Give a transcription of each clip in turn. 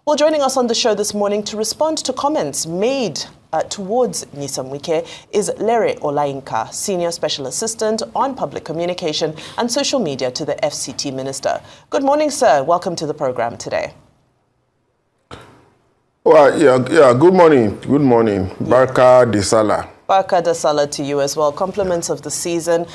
Well, joining us on the show this morning to respond to comments made towards Nyesom Wike is Lere Olainka, Senior Special Assistant on Public Communication and Social Media to the FCT Minister. Good morning, sir. Welcome to the program today. Well, yeah. Good morning. Good morning. Barka de Salah. Barka de Salah to you as well. Compliments of the season.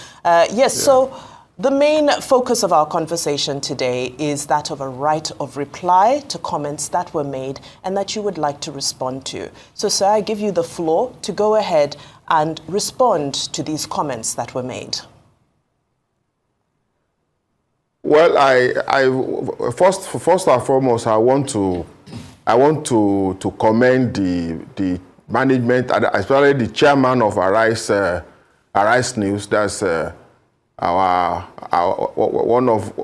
So the main focus of our conversation today is that of a right of reply to comments that were made and that you would like to respond to. So, sir, I give you the floor to go ahead and respond to these comments that were made. Well, I first and foremost, I want to commend the management, especially the chairman of Arise News. That's one of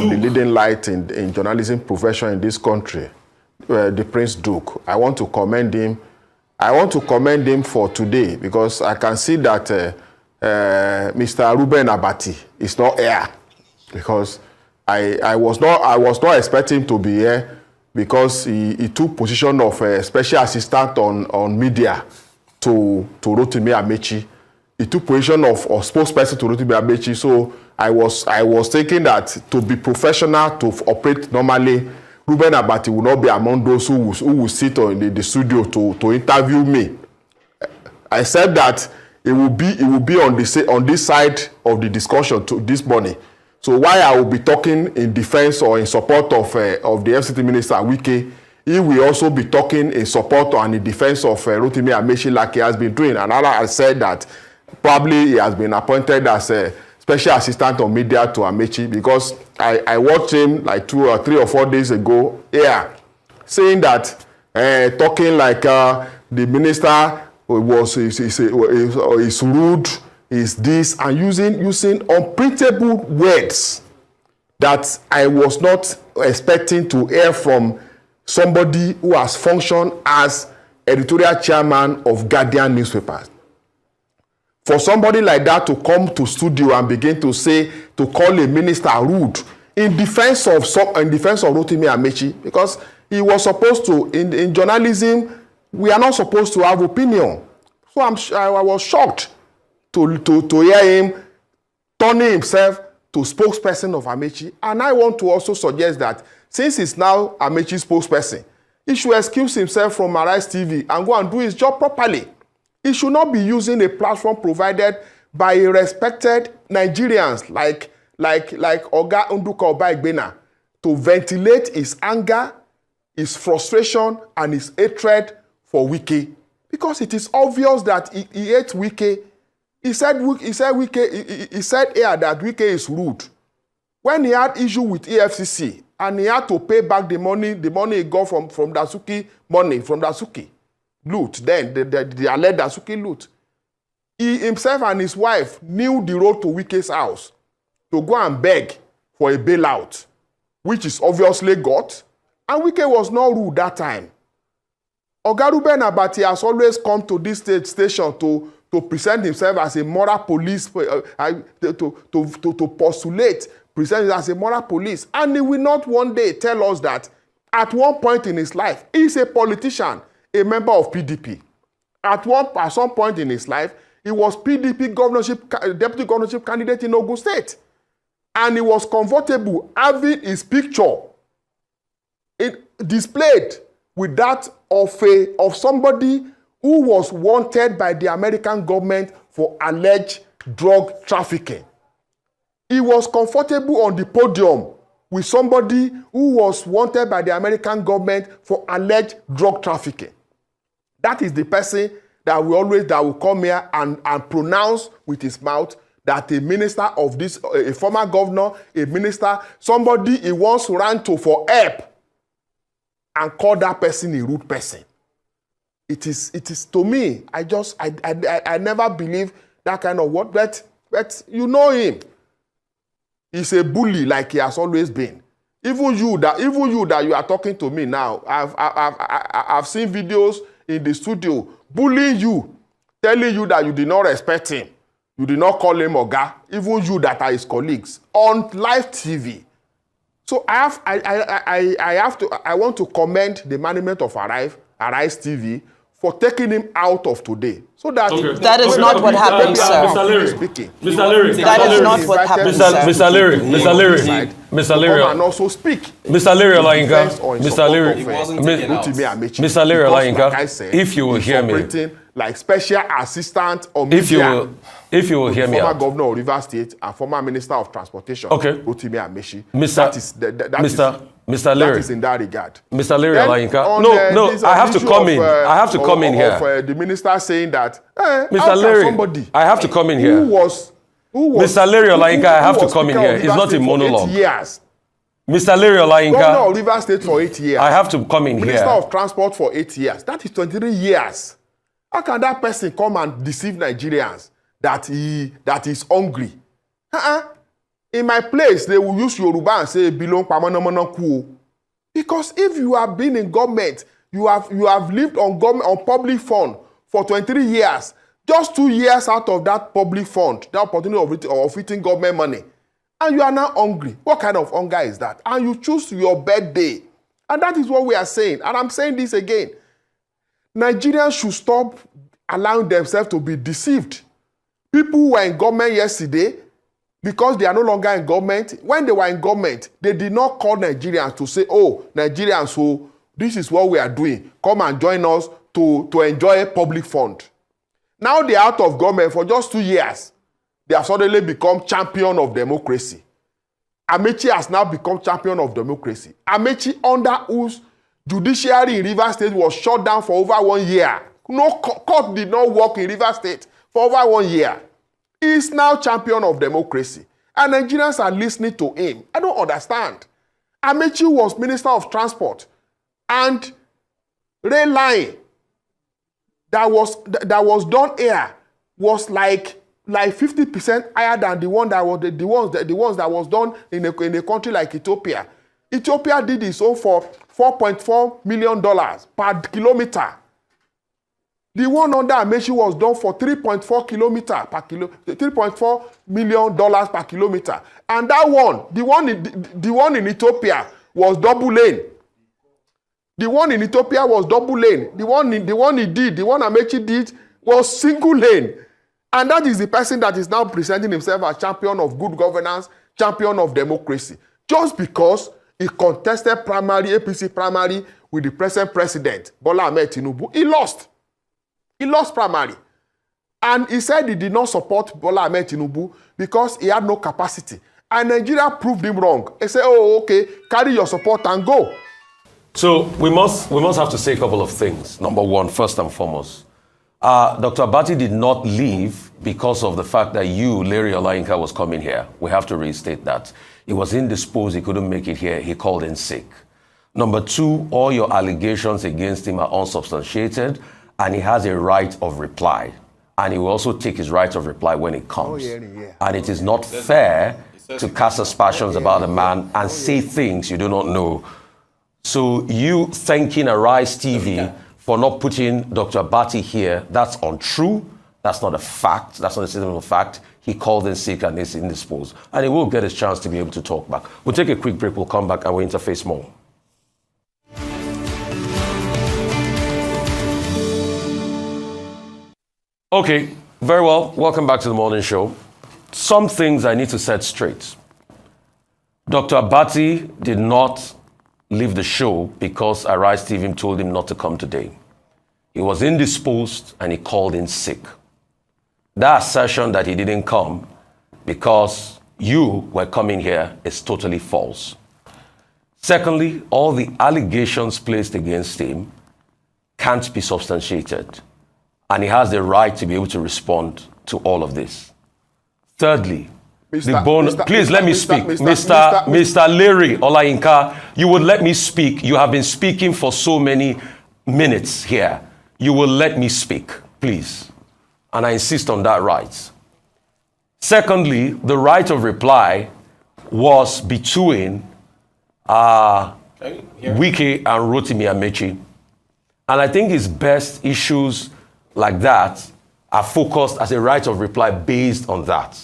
the leading lights in journalism profession in this country, the Prince Duke. I want to commend him. I want to commend him for today because I can see that Mr. Ruben Abati is not here because I was not expecting him to be here because he took position of special assistant on media to Rotimi Amechi. He took position of spokesperson to Rotimi Amechi. So I was thinking that to be professional, to operate normally, Ruben Abati will not be among those who will sit in the studio to interview me. I said that it will be on this side of the discussion this morning. So why I will be talking in defense or in support of the FCT Minister Wike, he will also be talking in support and in defense of Rotimi Amechi like he has been doing. And I said that probably he has been appointed as a special assistant on media to Amechi because I watched him like 3 or 4 days ago here saying that talking like the minister is rude, is this, and using unprintable words that I was not expecting to hear from somebody who has functioned as editorial chairman of Guardian newspapers. For somebody like that to come to studio and begin to call a minister rude in defense of Rotimi Amechi, because he was supposed to, in journalism, we are not supposed to have opinion. So I was shocked to hear him turning himself to spokesperson of Amechi. And I want to also suggest that since he's now Amechi's spokesperson, he should excuse himself from Arise TV and go and do his job properly. He should not be using a platform provided by respected Nigerians like Oga Nduka Obaigbena to ventilate his anger, his frustration, and his hatred for Wike. Because it is obvious that he hates Wike. He said here that Wike is rude. When he had issue with EFCC and he had to pay back the money he got from Dasuki loot, then the alleged Dasuki loot, he himself and his wife knew the road to Wike's house to go and beg for a bailout, which is obviously got, and Wike was not rude that time. Oga Ruben Abati has always come to this station to present himself as a moral police, to postulate, present himself as a moral police. And he will not one day tell us that at one point in his life, he's a politician, a member of PDP. At some point in his life, he was PDP deputy governorship candidate in Ogun State. And he was comfortable having his picture displayed with that of somebody who was wanted by the American government for alleged drug trafficking. He was comfortable on the podium with somebody who was wanted by the American government for alleged drug trafficking. That is the person that will come here and pronounce with his mouth that a minister of this, a former governor, a minister, somebody he once ran to for help, and call that person a rude person. It is to me, I never believe that kind of word, but you know him. He's a bully like he has always been. Even you that you are talking to me now, I've seen videos in the studio bullying you, telling you that you did not respect him. You did not call him Oga, even you that are his colleagues, on live TV. So I want to commend the management of Arise TV for taking him out of today. So that that is not what happened, sir. Mr. Leary, that is not what happened, sir. Mr. Leary, and also speak. Mr. Leary Olayinka, Mr. Leary Olayinka, if you will hear me, like special assistant or media, if you will hear me, former governor of Rivers State and former minister of transportation, Rotimi Amechi, Mr. Leary, that is in that regard. Mr. Leary Olayinka, I have to come in. I have to come in here. The minister saying that, Mr. Leary, I have to come in here. Who was Mr. Leary Olayinka, I have to come in here. It's not a monologue. Mr. Leary Olayinka, governor of Rivers State for 8 years. I have to come in here. Minister of Transport for 8 years. That is 23 years. How can that person come and deceive Nigerians that is hungry? In my place, they will use Yoruba and say, "Belong pamanamananku." Because if you have been in government, you have lived on public fund for 23 years. Just 2 years out of that public fund, the opportunity of eating government money, and you are now hungry. What kind of hunger is that? And you choose your birthday, and that is what we are saying. And I'm saying this again. Nigerians should stop allowing themselves to be deceived. People who were in government yesterday, because they are no longer in government, when they were in government, they did not call Nigerians to say, "Oh, Nigerians, so this is what we are doing. Come and join us to enjoy a public fund." Now they are out of government for just 2 years. They have suddenly become champion of democracy. Amechi has now become champion of democracy. Amechi, under whose judiciary in Rivers State was shut down for over 1 year. No court did not work in Rivers State for over 1 year. He is now champion of democracy. And Nigerians are listening to him. I don't understand. Amechi was Minister of Transport. And rail line that was done here was like 50% higher than the ones that was done in a country like Ethiopia. Ethiopia did its own for $4.4 million per kilometer. The one under Amechi was done for $3.4 million per kilometer. And that one, the one in Ethiopia was double lane. The one in Ethiopia was double lane. The one Amechi did was single lane. And that is the person that is now presenting himself as champion of good governance, champion of democracy. Just because he contested APC primary with the present president, Bola Ahmed Tinubu. He lost. He lost primary. And he said he did not support Bola Ahmed Tinubu because he had no capacity. And Nigeria proved him wrong. He said, "Oh, okay, carry your support and go." So we must have to say a couple of things. Number one, first and foremost, Dr. Abati did not leave because of the fact that you, Leary Olayinka, was coming here. We have to restate that. He was indisposed. He couldn't make it here. He called in sick. Number two, all your allegations against him are unsubstantiated, and he has a right of reply. And he will also take his right of reply when it comes. And it is not fair to cast aspersions about a man and say things you do not know. So you thanking Arise TV for not putting Dr. Abati here, that's untrue. That's not a fact. That's not a statement of fact. He called in sick and is indisposed. And he will get his chance to be able to talk back. We'll take a quick break. We'll come back and we'll interface more. Okay, very well. Welcome back to the morning show. Some things I need to set straight. Dr. Abati did not leave the show because Arise TV told him not to come today. He was indisposed and he called in sick. That assertion that he didn't come because you were coming here is totally false. Secondly, all the allegations placed against him can't be substantiated. And he has the right to be able to respond to all of this. Thirdly, please let me speak. Mr. Leary Olayinka, you would let me speak. You have been speaking for so many minutes here. You will let me speak, please. And I insist on that right. Secondly, the right of reply was between Wike and Rotimi Amechi. And I think it's best issues like that are focused as a right of reply based on that.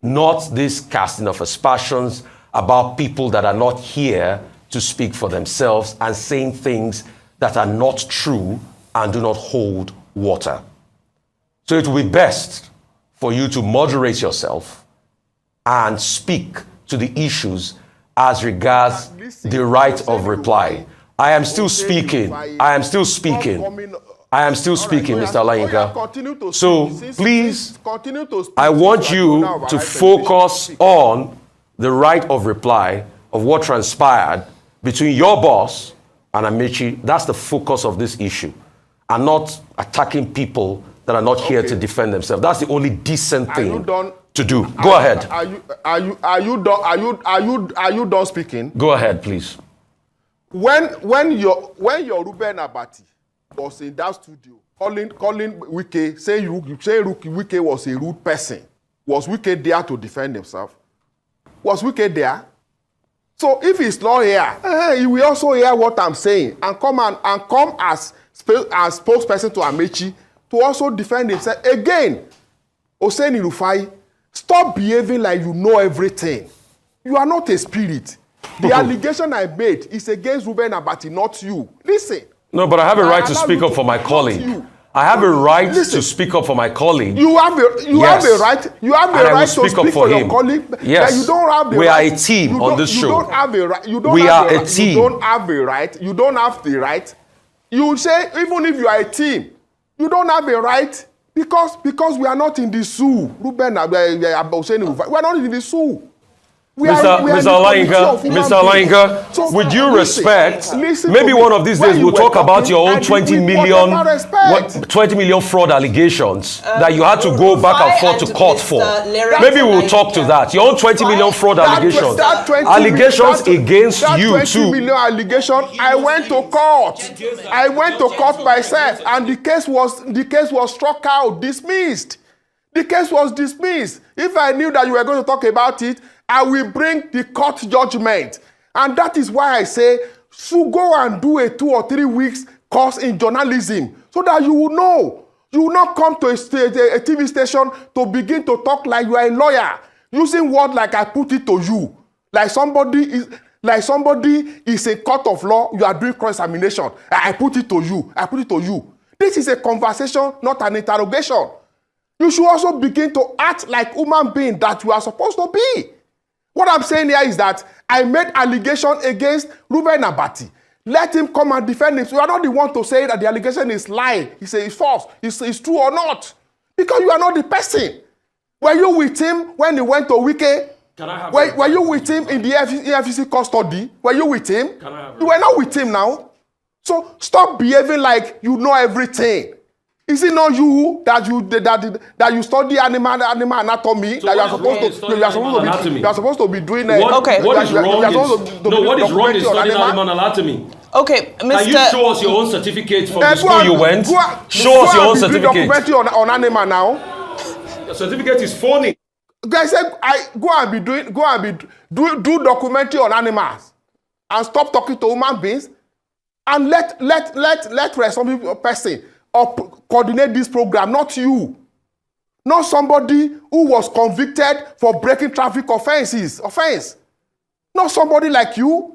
Not this casting of aspersions about people that are not here to speak for themselves and saying things that are not true and do not hold water. So it will be best for you to moderate yourself and speak to the issues as regards the right of reply. I am still speaking. I am still speaking. I am still speaking, Mr. Olayinka. So please, I want you to focus on the right of reply of what transpired between your boss and Amaechi. That's the focus of this issue, and not attacking people that are not here to defend themselves. That's the only decent thing to do. Go ahead. Are you done speaking? Go ahead, please. When your Ruben Abati was in that studio calling Wike, saying Wike was a rude person, was Wike there to defend himself? Was Wike there? So if he's not here, he will also hear what I'm saying and come as spokesperson to Amaechi to also defend himself. Again, Oseni Rufai, stop behaving like you know everything. You are not a spirit. The allegation I made is against Ruben Abati, not you. Listen. No, but I have a right to speak up for my colleague. I have a right to speak up for my colleague. You have a right. You have a right to speak for your colleague. Yes. You don't have the we right. are a team on this show. You don't have a right. We are a team. You don't have a right. You don't have the right. You say even if you are a team, you don't have a right because we are not in the zoo. Ruben, we are not in the zoo. Mr. Olayinka, with due respect, maybe one of these days we'll talk about your own 20 million fraud allegations that you had to go back and forth to court for. Maybe we'll talk to that. Your own 20 million fraud allegations. Allegations against you too. 20 million allegation. I went to court. I went to court myself, and the case was struck out, dismissed. The case was dismissed. If I knew that you were going to talk about it, I will bring the court judgment. And that is why I say, so go and do a 2 or 3 weeks course in journalism so that you will know. You will not come to a TV station to begin to talk like you are a lawyer, using words like I put it to you. Like somebody is a court of law, you are doing cross-examination. I put it to you. I put it to you. This is a conversation, not an interrogation. You should also begin to act like human being that you are supposed to be. What I'm saying here is that I made allegation against Ruben Abati. Let him come and defend him. So you are not the one to say that the allegation is lying. He says it's false. It's true or not. Because you are not the person. Were you with him when he went to Wike? Were you with him in the EFCC custody? Were you with him? You were not with him now. So stop behaving like you know everything. Is it not you that you study animal anatomy? So that you are supposed to be doing what is wrong in studying animal anatomy? Okay, Mr. Can you show us your own certificate from the school you went? Show us your own certificate. Documentary on animal now. The certificate is phony. Guys said go and do documentary on animals and stop talking to human beings and let responsible person or coordinate this program, not you. Not somebody who was convicted for breaking traffic offense. Not somebody like you.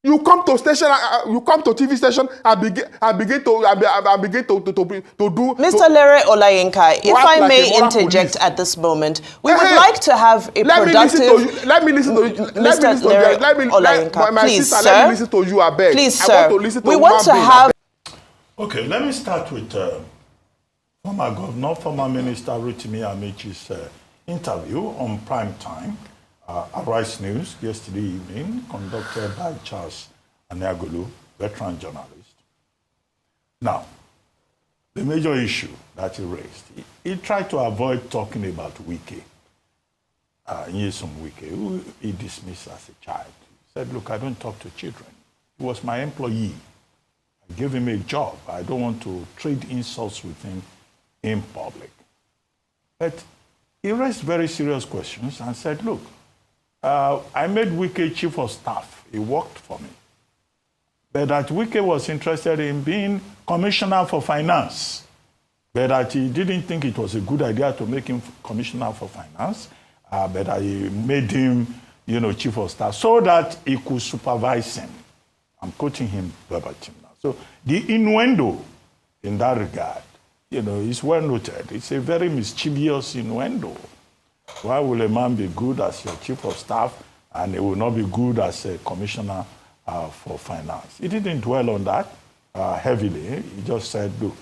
You come to TV station and begin to do. Mr. Lere Olayinka, if I may interject at this moment, we would like to have a productive. Let me listen to you. Mr. Lere Olayinka, please, sir. Let me listen to you, I beg. Please, sir. I want to listen to we want to have. Okay, let me start with former Governor, former Minister Rotimi Amaechi's interview on prime time, Arise News, yesterday evening, conducted by Charles Aniagolu, veteran journalist. Now, the major issue that he raised, he tried to avoid talking about Wike, Nyesom Wike, who he dismissed as a child. He said, look, I don't talk to children. He was my employee. I gave him a job. I don't want to trade insults with him in public. But he raised very serious questions and said, look, I made Wike chief of staff. He worked for me. But that Wike was interested in being commissioner for finance. But that he didn't think it was a good idea to make him commissioner for finance. But that he made him, chief of staff so that he could supervise him. I'm quoting him verbatim now. So the innuendo in that regard, is well noted. It's a very mischievous innuendo. Why will a man be good as your chief of staff and he will not be good as a commissioner for finance? He didn't dwell on that heavily. He just said, look,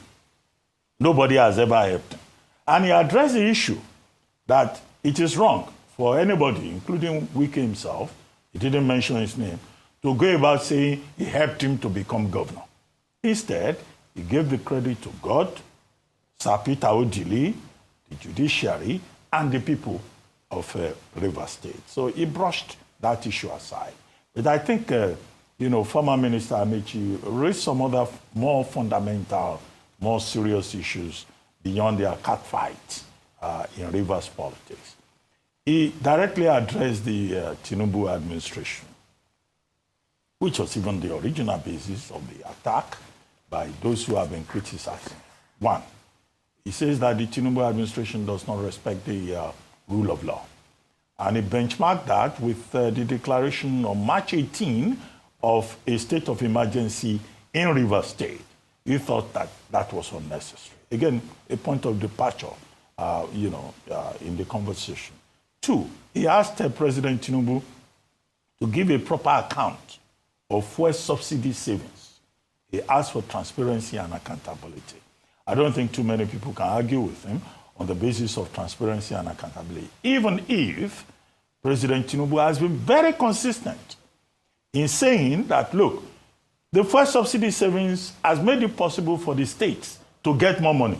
nobody has ever helped him. And he addressed the issue that it is wrong for anybody, including Wike himself, he didn't mention his name, to go about saying he helped him to become governor. Instead, he gave the credit to God, Sir Peter Odili, the judiciary, and the people of Rivers State. So he brushed that issue aside. But I think, former Minister Amechi raised some other more fundamental, more serious issues beyond their catfight in Rivers politics. He directly addressed the Tinubu administration, which was even the original basis of the attack by those who have been criticizing. One, he says that the Tinubu administration does not respect the rule of law. And he benchmarked that with the declaration on March 18 of a state of emergency in Rivers State. He thought that that was unnecessary. Again, a point of departure, in the conversation. Two, he asked President Tinubu to give a proper account of fuel subsidy savings. He asked for transparency and accountability. I don't think too many people can argue with him on the basis of transparency and accountability, even if President Tinubu has been very consistent in saying that, look, the fuel subsidy savings has made it possible for the states to get more money.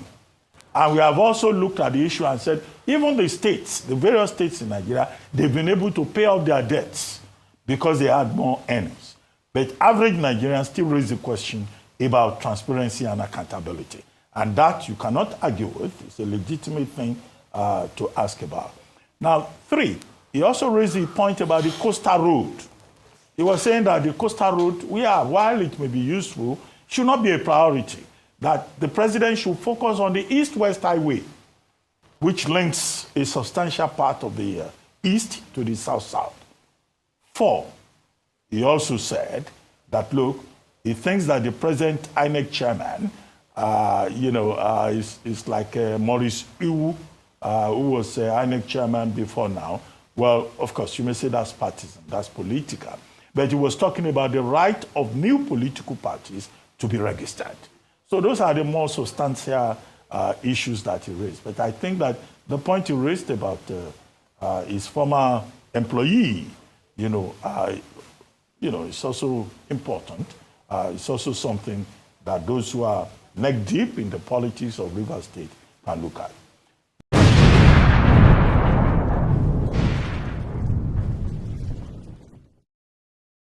And we have also looked at the issue and said, even the states, the various states in Nigeria, they've been able to pay off their debts because they had more earnings. But average Nigerians still raise the question about transparency and accountability. And that you cannot argue with. It's a legitimate thing to ask about. Now, three, he also raised the point about the coastal road. He was saying that the coastal road, while it may be useful, should not be a priority. That the president should focus on the East-West Highway, which links a substantial part of the East to the South-South. Four, he also said that, look, he thinks that the present INEC chairman, is like Maurice Iwu, who was INEC chairman before now. Well, of course, you may say that's partisan, that's political. But he was talking about the right of new political parties to be registered. So those are the more substantial issues that he raised. But I think that the point he raised about his former employee, it's also important. It's also something that those who are neck deep in the politics of Rivers State can look at.